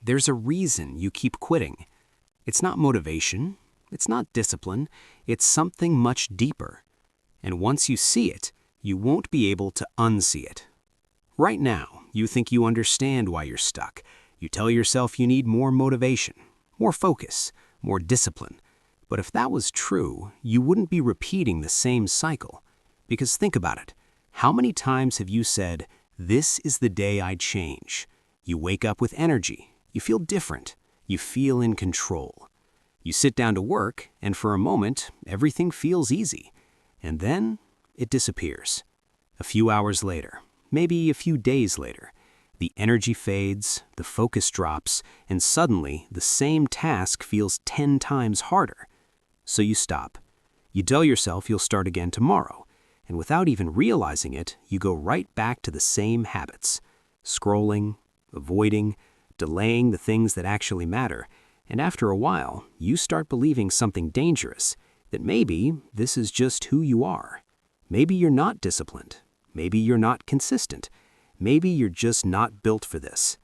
There's a reason you keep quitting. It's not motivation, it's not discipline, it's something much deeper. And once you see it, you won't be able to unsee it. Right now, you think you understand why you're stuck. You tell yourself you need more motivation, more focus, more discipline. But if that was true, you wouldn't be repeating the same cycle. Because think about it. How many times have you said, "This is the day I change"? You wake up with energy. You feel different. You feel in control. You sit down to work, and for a moment, everything feels easy. And then, it disappears. A few hours later, maybe a few days later, the energy fades, the focus drops, and suddenly the same task feels 10 times harder. So you stop. You tell yourself you'll start again tomorrow, and without even realizing it, you go right back to the same habits. Scrolling, avoiding, delaying the things that actually matter, and after a while, you start believing something dangerous, that maybe this is just who you are. Maybe you're not disciplined. Maybe you're not consistent. Maybe you're just not built for this.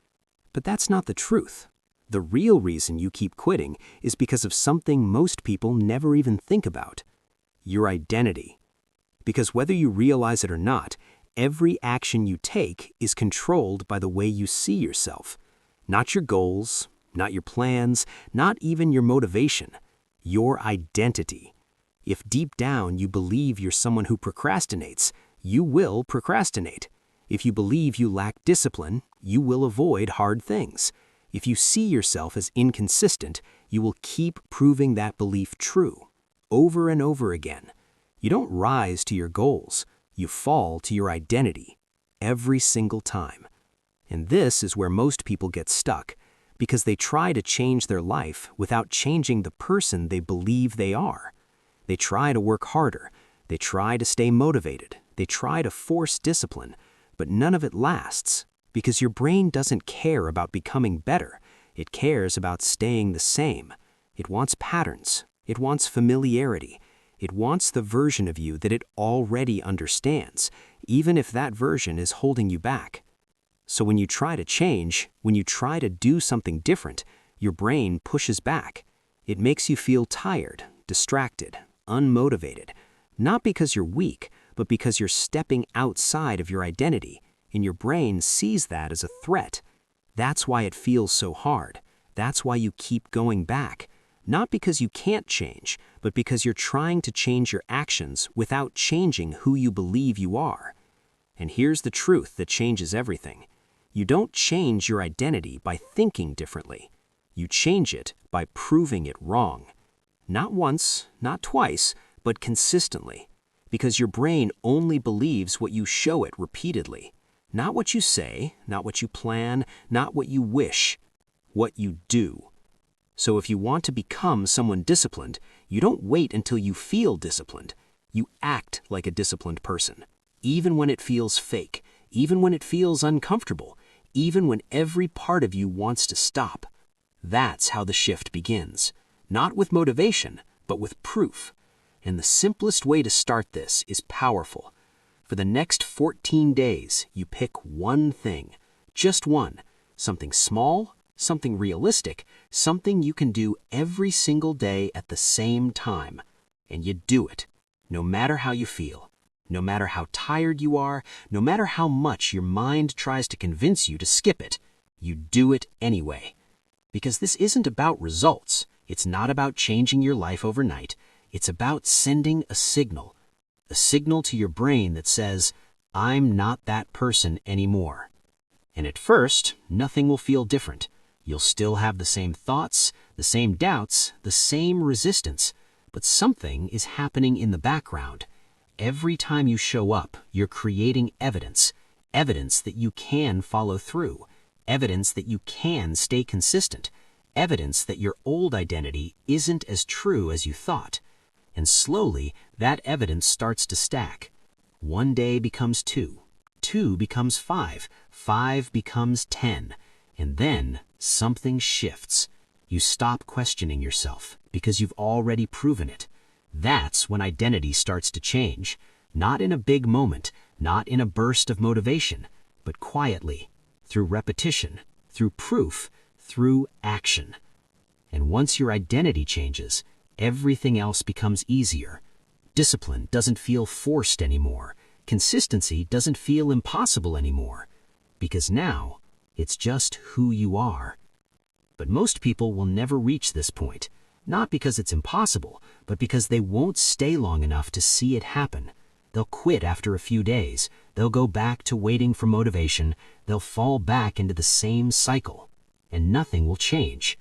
But that's not the truth. The real reason you keep quitting is because of something most people never even think about: your identity. Because whether you realize it or not, every action you take is controlled by the way you see yourself. Not your goals, not your plans, not even your motivation. Your identity. If deep down you believe you're someone who procrastinates, you will procrastinate. If you believe you lack discipline, you will avoid hard things. If you see yourself as inconsistent, you will keep proving that belief true, over and over again. You don't rise to your goals, you fall to your identity, every single time. And this is where most people get stuck, because they try to change their life without changing the person they believe they are. They try to work harder, they try to stay motivated, they try to force discipline, but none of it lasts, because your brain doesn't care about becoming better. It cares about staying the same. It wants patterns. It wants familiarity. It wants the version of you that it already understands, even if that version is holding you back. So when you try to change, when you try to do something different, your brain pushes back. It makes you feel tired, distracted, unmotivated, not because you're weak, but because you're stepping outside of your identity, and your brain sees that as a threat. That's why it feels so hard. That's why you keep going back. Not because you can't change, but because you're trying to change your actions without changing who you believe you are. And here's the truth that changes everything. You don't change your identity by thinking differently. You change it by proving it wrong. Not once, not twice, but consistently. Because your brain only believes what you show it repeatedly. Not what you say, not what you plan, not what you wish. What you do. So if you want to become someone disciplined, you don't wait until you feel disciplined. You act like a disciplined person, even when it feels fake, even when it feels uncomfortable, even when every part of you wants to stop. That's how the shift begins. Not with motivation, but with proof. And the simplest way to start this is powerful. For the next 14 days, you pick one thing, just one, something small, something realistic, something you can do every single day at the same time. And you do it, no matter how you feel, no matter how tired you are, no matter how much your mind tries to convince you to skip it, you do it anyway. Because this isn't about results. It's not about changing your life overnight. It's about sending a signal to your brain that says, "I'm not that person anymore." And at first, nothing will feel different. You'll still have the same thoughts, the same doubts, the same resistance, but something is happening in the background. Every time you show up, you're creating evidence that you can follow through, evidence that you can stay consistent, evidence that your old identity isn't as true as you thought. And slowly, that evidence starts to stack. One day becomes 2, 2 becomes 5, 5 becomes 10, and then something shifts. You stop questioning yourself because you've already proven it. That's when identity starts to change, not in a big moment, not in a burst of motivation, but quietly, through repetition, through proof, through action. And once your identity changes, everything else becomes easier. Discipline doesn't feel forced anymore. Consistency doesn't feel impossible anymore. Because now, it's just who you are. But most people will never reach this point, not because it's impossible, but because they won't stay long enough to see it happen. They'll quit after a few days. They'll go back to waiting for motivation. They'll fall back into the same cycle, and nothing will change.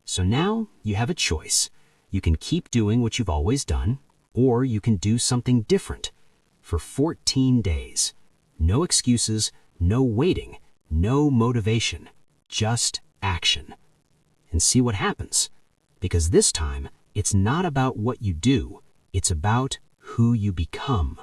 So now you have a choice. You can keep doing what you've always done, or you can do something different. For 14 days. No excuses, no waiting, no motivation, just action. And see what happens. Because this time, it's not about what you do, it's about who you become.